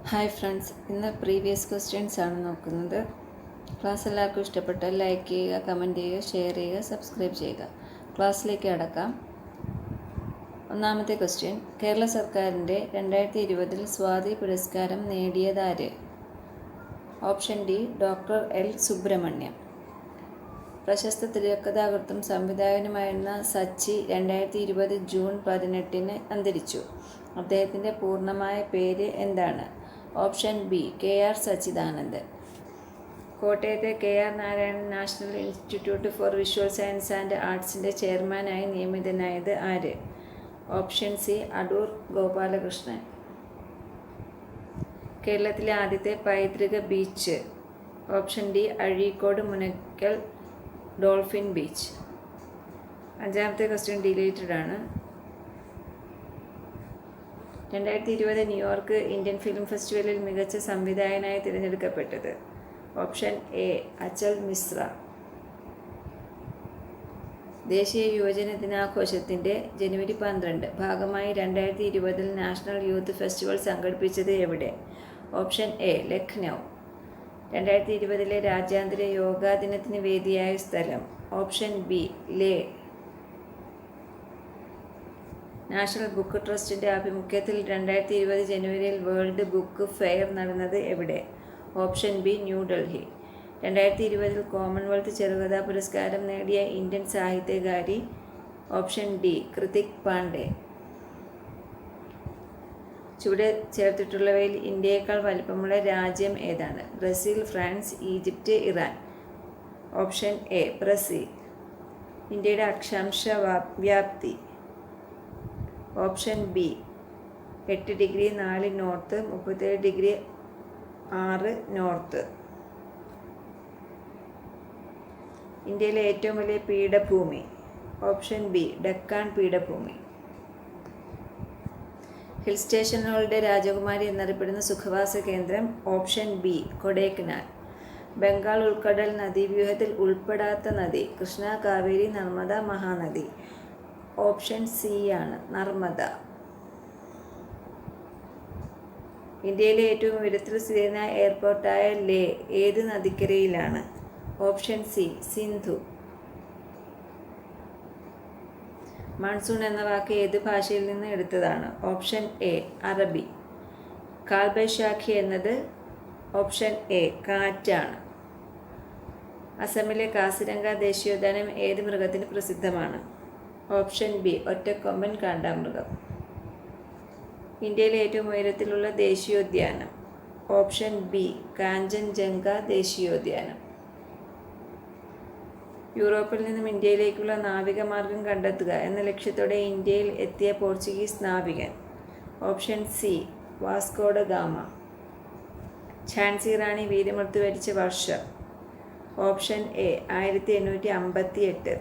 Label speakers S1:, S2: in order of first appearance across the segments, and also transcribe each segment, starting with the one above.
S1: Hi friends, ഇന്ന് previous questions ആണ് നോക്കുന്നത്. ക്ലാസ് എല്ലാവർക്കും ഇഷ്ടപ്പെട്ടാൽ ലൈക്ക് ചെയ്യുക, കമൻറ്റ് ചെയ്യുക, ഷെയർ ചെയ്യുക, സബ്സ്ക്രൈബ് ചെയ്യുക. ക്ലാസ്സിലേക്ക് കടക്കാം. ഒന്നാമത്തെ ക്വസ്റ്റ്യൻ: കേരള സർക്കാരിൻ്റെ 2020 സ്വാതി പുരസ്കാരം നേടിയതാര്? Option D doctor L Subramaniam. പ്രശസ്ത തിരക്കഥാകൃത്തും സംവിധായകനുമായിരുന്ന സച്ചി 2020 ജൂൺ 18 അന്തരിച്ചു. അദ്ദേഹത്തിൻ്റെ പൂർണ്ണമായ പേര് എന്താണ്? Option B KR Sachidanandan. കോട്ടയത്തെ KR Narayanan national institute for visual science and ആർട്സിൻ്റെ ചെയർമാനായി നിയമിതനായത് ആര്? Option C Adoor Gopalakrishnan. കേരളത്തിലെ ആദ്യത്തെ പൈതൃക beach? Option D Azhikode Munakkal dolphin beach. അഞ്ചാമത്തെ ക്വസ്റ്റ്യൻ ഡിലേറ്റഡ് ആണ്. 2020 ന്യൂയോർക്ക് ഇന്ത്യൻ ഫിലിം ഫെസ്റ്റിവലിൽ മികച്ച സംവിധായകനായി തിരഞ്ഞെടുക്കപ്പെട്ടത്? Option A Achal Mishra. ദേശീയ യുവജന ദിനാഘോഷത്തിൻ്റെ ജനുവരി 12 ഭാഗമായി 2020 നാഷണൽ യൂത്ത് ഫെസ്റ്റിവൽ സംഘടിപ്പിച്ചത് എവിടെ? Option A Lucknow. 2020 രാജ്യാന്തര യോഗാ ദിനത്തിന് വേദിയായ സ്ഥലം? Option B Leh. National book ട്രസ്റ്റിൻ്റെ ആഭിമുഖ്യത്തിൽ 2020 ജനുവരിയിൽ വേൾഡ് ബുക്ക് ഫെയർ നടന്നത് എവിടെ? Option B New Delhi. 2020 കോമൺവെൽത്ത് ചെറുകഥാ പുരസ്കാരം നേടിയ ഇന്ത്യൻ സാഹിത്യകാരി? Option D Kritik Pandey. ചുവടെ ചേർത്തിട്ടുള്ളവയിൽ ഇന്ത്യയേക്കാൾ വലിപ്പമുള്ള രാജ്യം ഏതാണ്? Brazil, France, Egypt, Iran. Option A Brazil. ഇന്ത്യയുടെ അക്ഷാംശ വ്യാപ്തി? Option B 8 degree 4 north, 37 degree 6 north. ഇന്ത്യയിലെ ഏറ്റവും വലിയ പീഠഭൂമി? ഓപ്ഷൻ ബി ഡക്കാൻ പീഠഭൂമി. ഹിൽ സ്റ്റേഷനുകളുടെ രാജകുമാരി എന്നറിയപ്പെടുന്ന സുഖവാസ കേന്ദ്രം? Option B Kodaikanal. ബംഗാൾ ഉൾക്കടൽ നദീവ്യൂഹത്തിൽ ഉൾപ്പെടാത്ത നദി? കൃഷ്ണ, കാവേരി, നർമ്മദ, മഹാനദി. ഓപ്ഷൻ സി ആണ് നർമ്മദ. ഇന്ത്യയിലെ ഏറ്റവും ഉയരത്തിൽ സ്ഥിതി ചെയ്യുന്ന എയർപോർട്ടായ ലേ ഏത് നദിക്കരയിലാണ്? Option C Sindhu. മൺസൂൺ എന്ന വാക്ക് ഏത് ഭാഷയിൽ നിന്ന് എടുത്തതാണ്? ഓപ്ഷൻ എ അറബി. കാൽബൈശാഖി എന്നത്? ഓപ്ഷൻ എ കാറ്റാണ്. അസമിലെ കാസിരംഗ ദേശീയോദ്യാനം ഏത് മൃഗത്തിന് പ്രസിദ്ധമാണ്? ഓപ്ഷൻ ബി ഒറ്റക്കൊമ്പൻ കാണ്ടാമൃഗം. ഇന്ത്യയിലെ ഏറ്റവും ഉയരത്തിലുള്ള ദേശീയോദ്യാനം? ഓപ്ഷൻ ബി കാഞ്ചൻജംഗ ദേശീയോദ്യാനം. യൂറോപ്പിൽ നിന്നും ഇന്ത്യയിലേക്കുള്ള നാവിക മാർഗം കണ്ടെത്തുക എന്ന ലക്ഷ്യത്തോടെ ഇന്ത്യയിൽ എത്തിയ പോർച്ചുഗീസ് നാവികൻ? Option C Vasco da Gama. Jhansi Rani വീരമൃത്യു വരിച്ച വർഷം? Option A 1858.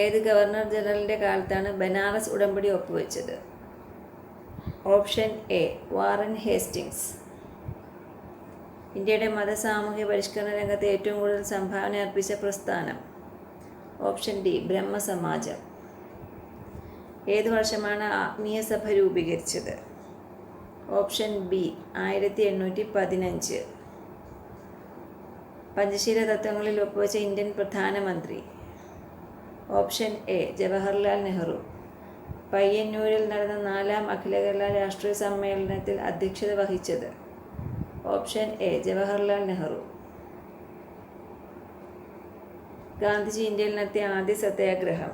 S1: ഏത് ഗവർണർ ജനറലിൻ്റെ കാലത്താണ് ബനാറസ് ഉടമ്പടി ഒപ്പുവെച്ചത്? Option A Warren Hastings. ഇന്ത്യയുടെ സാമൂഹ്യ പരിഷ്കരണ രംഗത്ത് ഏറ്റവും കൂടുതൽ സംഭാവന അർപ്പിച്ച പ്രസ്ഥാനം? Option D Brahmo Samaj. ഏത് വർഷമാണ് ആത്മീയ സഭ രൂപീകരിച്ചത്? Option B 1815. പഞ്ചശീല തത്വങ്ങളിൽ ഒപ്പുവെച്ച ഇന്ത്യൻ പ്രധാനമന്ത്രി? Option A Jawaharlal Nehru. പയ്യന്നൂരിൽ നടന്ന 4ാം അഖില കേരള രാഷ്ട്രീയ സമ്മേളനത്തിൽ അധ്യക്ഷത വഹിച്ചത്? Option A Jawaharlal Nehru. ഗാന്ധിജി ഇന്ത്യയിൽ നടത്തിയ ആദ്യ സത്യാഗ്രഹം?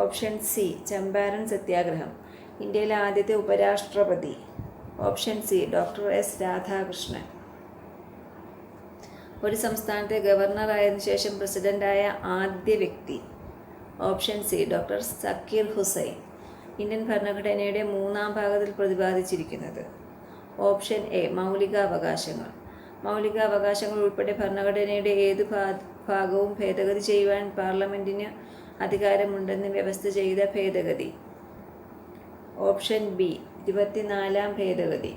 S1: ഓപ്ഷൻ സി ചമ്പാരൻ സത്യാഗ്രഹം. ഇന്ത്യയിലെ ആദ്യത്തെ ഉപരാഷ്ട്രപതി? Option C doctor S Radhakrishnan. ഒരു സംസ്ഥാനത്തെ ഗവർണറായതിനു ശേഷം പ്രസിഡൻ്റായ ആദ്യ വ്യക്തി? Option C doctor Zakir Hussain. Indian ഭരണഘടനയുടെ 3ാം ഭാഗത്തിൽ പ്രതിപാദിച്ചിരിക്കുന്നത്? ഓപ്ഷൻ എ മൗലികാവകാശങ്ങൾ. മൗലികാവകാശങ്ങൾ ഉൾപ്പെടെ ഭരണഘടനയുടെ ഏത് ഭാഗവും ഭേദഗതി ചെയ്യുവാൻ പാർലമെൻറ്റിന് അധികാരമുണ്ടെന്ന് വ്യവസ്ഥ ചെയ്ത ഭേദഗതി? ഓപ്ഷൻ ബി 24ാം ഭേദഗതി.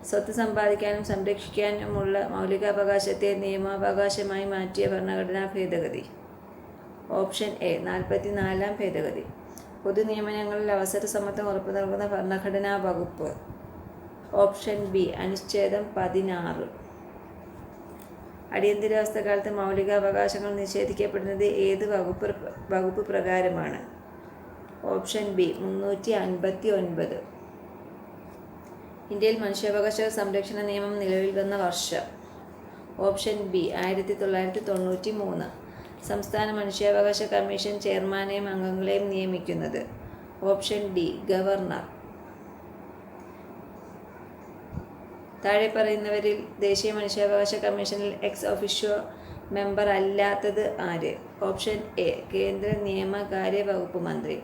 S1: സ്വത്ത് സമ്പാദിക്കാനും സംരക്ഷിക്കാനുമുള്ള മൗലികാവകാശത്തെ നിയമാവകാശമായി മാറ്റിയ ഭരണഘടനാ ഭേദഗതി? ഓപ്ഷൻ എ 44ാം ഭേദഗതി. പൊതുനിയമനങ്ങളിൽ അവസര സമത്വം ഉറപ്പു നൽകുന്ന ഭരണഘടനാ വകുപ്പ്? ഓപ്ഷൻ ബി അനുച്ഛേദം 16. അടിയന്തരാവസ്ഥ കാലത്ത് മൗലികാവകാശങ്ങൾ നിഷേധിക്കപ്പെടുന്നത് ഏത് വകുപ്പ് പ്രകാരമാണ്? Option B 359. ഇന്ത്യയിൽ മനുഷ്യാവകാശ സംരക്ഷണ നിയമം നിലവിൽ വന്ന വർഷം? Option B 1993. സംസ്ഥാന മനുഷ്യാവകാശ കമ്മീഷൻ ചെയർമാനെയും അംഗങ്ങളെയും നിയമിക്കുന്നത്? Option D governor. താഴെ പറയുന്നവരിൽ ദേശീയ മനുഷ്യാവകാശ കമ്മീഷനിൽ എക്സ് ഒഫീഷ്യോ മെമ്പർ അല്ലാത്തത് ആര്? ഓപ്ഷൻ എ കേന്ദ്ര നിയമകാര്യ വകുപ്പ് മന്ത്രി,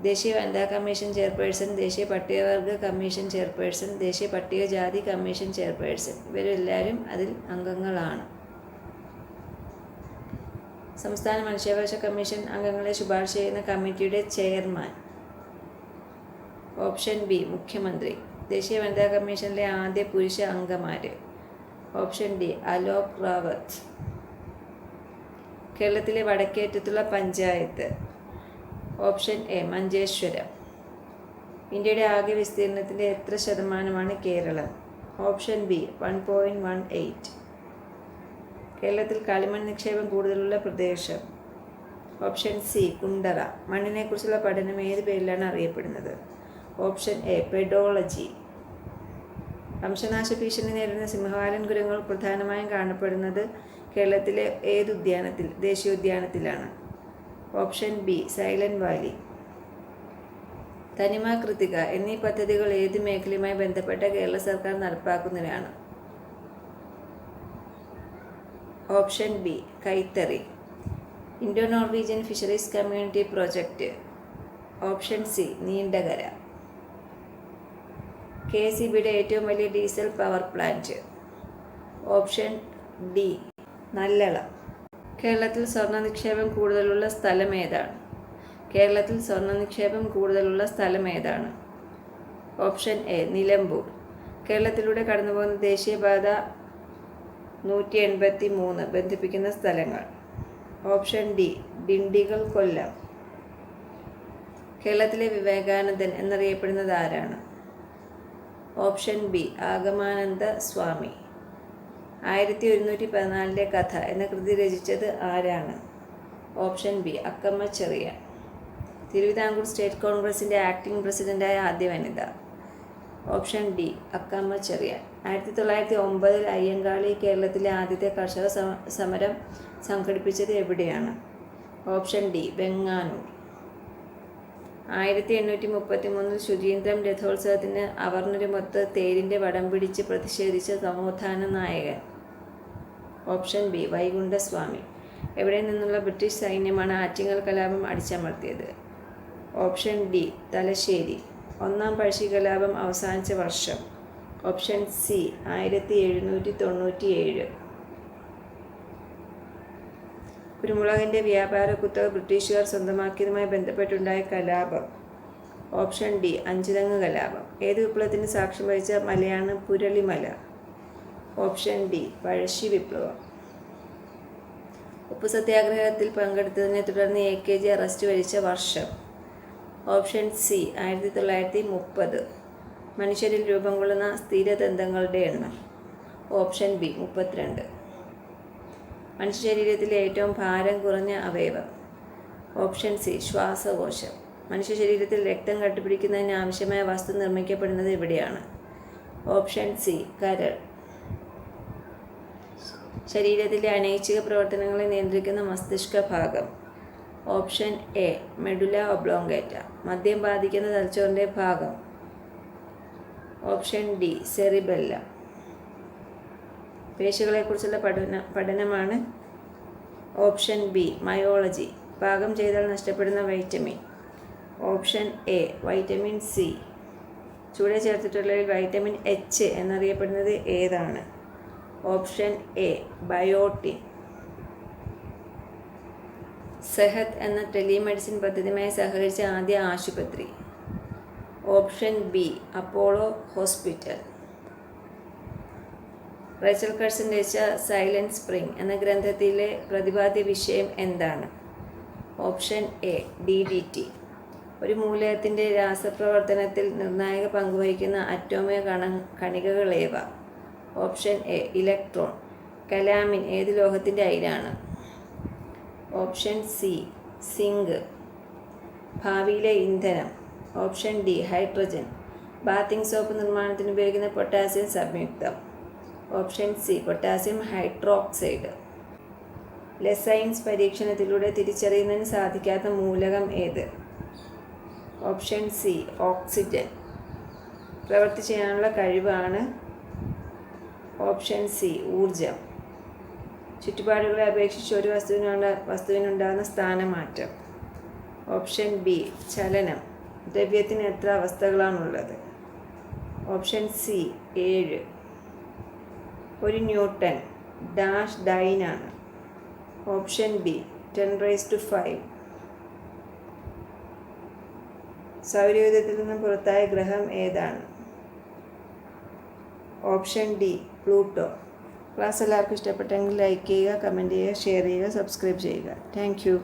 S1: ദേശീയ വനിതാ കമ്മീഷൻ ചെയർപേഴ്സൺ, ദേശീയ പട്ടികവർഗ കമ്മീഷൻ ചെയർപേഴ്സൺ, ദേശീയ പട്ടികജാതി കമ്മീഷൻ ചെയർപേഴ്സൺ. ഇവരെല്ലാവരും അതിൽ അംഗങ്ങളാണ്. സംസ്ഥാന മനുഷ്യാവകാശ കമ്മീഷൻ അംഗങ്ങളെ ശുപാർശ ചെയ്യുന്ന കമ്മിറ്റിയുടെ ചെയർമാൻ? ഓപ്ഷൻ ബി മുഖ്യമന്ത്രി. ദേശീയ വനിതാ കമ്മീഷനിലെ ആദ്യ പുരുഷ അംഗമാര്? Option D Alok Rawat. കേരളത്തിലെ വടക്കേയറ്റത്തുള്ള പഞ്ചായത്ത്? Option A Manjeshwaram. ഇന്ത്യയുടെ ആകെ വിസ്തീർണത്തിൻ്റെ എത്ര ശതമാനമാണ് കേരളം? Option B 1.18. കേരളത്തിൽ കളിമൺ നിക്ഷേപം കൂടുതലുള്ള പ്രദേശം? Option C Kundara. മണ്ണിനെക്കുറിച്ചുള്ള പഠനം ഏത് പേരിലാണ് അറിയപ്പെടുന്നത്? Option A pedology. വംശനാശ ഭീഷണി നേരിടുന്ന സിംഹവാലൻ കുരങ്ങുകൾ പ്രധാനമായും കാണപ്പെടുന്നത് കേരളത്തിലെ ഏത് ദേശീയോദ്യാനത്തിലാണ്? Option B Silent Valley. Thanima, Krithika എന്നീ പദ്ധതികൾ ഏത് മേഖലയുമായി ബന്ധപ്പെട്ട കേരള സർക്കാർ നടപ്പാക്കുന്നവയാണ്? ഓപ്ഷൻ ബി കൈത്തറി. Indo Norwegian fisheries community project? Option C Neendakara. KSEBിയുടെ ഏറ്റവും വലിയ diesel power plant? Option D Nallalam. കേരളത്തിൽ സ്വർണ്ണ നിക്ഷേപം കൂടുതലുള്ള സ്ഥലം ഏതാണ്? കേരളത്തിൽ സ്വർണ്ണ നിക്ഷേപം കൂടുതലുള്ള സ്ഥലം ഏതാണ്? Option A Nilambur. കേരളത്തിലൂടെ കടന്നുപോകുന്ന ദേശീയപാത 183 ബന്ധിപ്പിക്കുന്ന സ്ഥലങ്ങൾ? ഓപ്ഷൻ ഡി ഡിണ്ടിഗൽ, കൊല്ലം. കേരളത്തിലെ വിവേകാനന്ദൻ എന്നറിയപ്പെടുന്നത് ആരാണ്? ഓപ്ഷൻ ബി ആഗമാനന്ദ സ്വാമി. 1114 കഥ എന്ന കൃതി രചിച്ചത് ആരാണ്? Option B Akkamma Cherian. Thiruvithamkoor state കോൺഗ്രസിൻ്റെ ആക്ടിംഗ് പ്രസിഡൻ്റായ ആദ്യ വനിത? Option D Akkamma Cherian. 1909 അയ്യങ്കാളി കേരളത്തിലെ ആദ്യത്തെ കർഷക സമരം സംഘടിപ്പിച്ചത് എവിടെയാണ്? Option D Venganoor. 1833 ശുചീന്ദ്രം രഥോത്സവത്തിന് അവർണരുമൊത്ത് തേരിൻ്റെ വടം പിടിച്ച് പ്രതിഷേധിച്ച നവോത്ഥാന നായകൻ? Option B Vaikunda Swami. എവിടെ നിന്നുള്ള ബ്രിട്ടീഷ് സൈന്യമാണ് ആറ്റിങ്ങൽ കലാപം അടിച്ചമർത്തിയത്? Option D Thalassery. ഒന്നാം പഴശ്ശി കലാപം അവസാനിച്ച വർഷം? Option C 1797. കുരുമുളകിൻ്റെ വ്യാപാര കുത്തക ബ്രിട്ടീഷുകാർ സ്വന്തമാക്കിയതുമായി ബന്ധപ്പെട്ടുണ്ടായ കലാപം? ഓപ്ഷൻ ഡി അഞ്ചുതെങ്ങ് കലാപം. ഏത് വിപ്ലവത്തിന് സാക്ഷ്യം വഹിച്ച മലയാണ് പുരളിമല? ഓപ്ഷൻ ഡി പഴശ്ശി വിപ്ലവം. ഉപ്പു സത്യാഗ്രഹത്തിൽ പങ്കെടുത്തതിനെ തുടർന്ന് AKG അറസ്റ്റ് വരിച്ച വർഷം? Option C 1930. മനുഷ്യരിൽ രൂപം കൊള്ളുന്ന സ്ഥിരദന്തങ്ങളുടെ എണ്ണം? Option B 32. മനുഷ്യ ശരീരത്തിലെ ഏറ്റവും ഭാരം കുറഞ്ഞ അവയവം? ഓപ്ഷൻ സി ശ്വാസകോശം. മനുഷ്യ ശരീരത്തിൽ രക്തം കട്ടിപ്പിടിക്കുന്നതിന് ആവശ്യമായ വസ്തു നിർമ്മിക്കപ്പെടുന്നത് എവിടെയാണ്? ഓപ്ഷൻ സി കരൾ. ശരീരത്തിലെ അനൈച്ഛിക പ്രവർത്തനങ്ങളെ നിയന്ത്രിക്കുന്ന മസ്തിഷ്ക ഭാഗം? Option A medulla oblongata. മദ്യം ബാധിക്കുന്ന തലച്ചോറിൻ്റെ ഭാഗം? Option D cerebellum. പേശികളെക്കുറിച്ചുള്ള പഠനമാണ് ഓപ്ഷൻ ബി മയോളജി. പാകം ചെയ്താൽ നഷ്ടപ്പെടുന്ന vitamin? Option A vitamin C. ചൂടെ ചേർത്തിട്ടുള്ളതിൽ വൈറ്റമിൻ എച്ച് എന്നറിയപ്പെടുന്നത് ഏതാണ്? Option A biotin. സെഹത്ത് എന്ന ടെലിമെഡിസിൻ പദ്ധതിയുമായി സഹകരിച്ച ആദ്യ ആശുപത്രി? Option B Apollo hospital. Rachel Carson രചിച്ച സൈലന്റ് സ്പ്രിംഗ് എന്ന ഗ്രന്ഥത്തിലെ പ്രതിപാദ്യ വിഷയം എന്താണ്? Option A DDT. ഒരു മൂലകത്തിൻ്റെ രാസപ്രവർത്തനത്തിൽ നിർണായക പങ്കുവഹിക്കുന്ന അറ്റോമിക കണികകളേവ? Option A electron. കലാമിൻ ഏത് ലോഹത്തിൻ്റെ അയിരാണ്? Option C zinc. ഭാവിയിലെ ഇന്ധനം? Option D hydrogen. Bathing soap നിർമ്മാണത്തിന് ഉപയോഗിക്കുന്ന പൊട്ടാസ്യം സംയുക്തം? Option C potassium hydroxide. Lassaigne's പരീക്ഷണത്തിലൂടെ തിരിച്ചറിയുന്നതിന് സാധിക്കാത്ത മൂലകം ഏത്? Option C oxygen. പ്രവൃത്തി ചെയ്യാനുള്ള കഴിവാണ് ഓപ്ഷൻ സി ഊർജം. ചുറ്റുപാടുകളെ അപേക്ഷിച്ച് ഒരു വസ്തുവിനുണ്ടാകുന്ന സ്ഥാനമാറ്റം? ഓപ്ഷൻ ബി ചലനം. ദ്രവ്യത്തിന് എത്ര അവസ്ഥകളാണുള്ളത്? Option C 7. ഒരു ന്യൂട്ടൺ ഡാഷ് ഡൈനാണ്? Option B 10⁵. സൗരയൂഥത്തിൽ നിന്നും പുറത്തായ ഗ്രഹം ഏതാണ്? Option D Pluto. ക്ലാസ് എല്ലാവർക്കും ഇഷ്ടപ്പെട്ടെങ്കിൽ ലൈക്ക് ചെയ്യുക, കമൻറ്റ് ചെയ്യുക, ഷെയർ ചെയ്യുക, സബ്സ്ക്രൈബ് ചെയ്യുക. Thank you.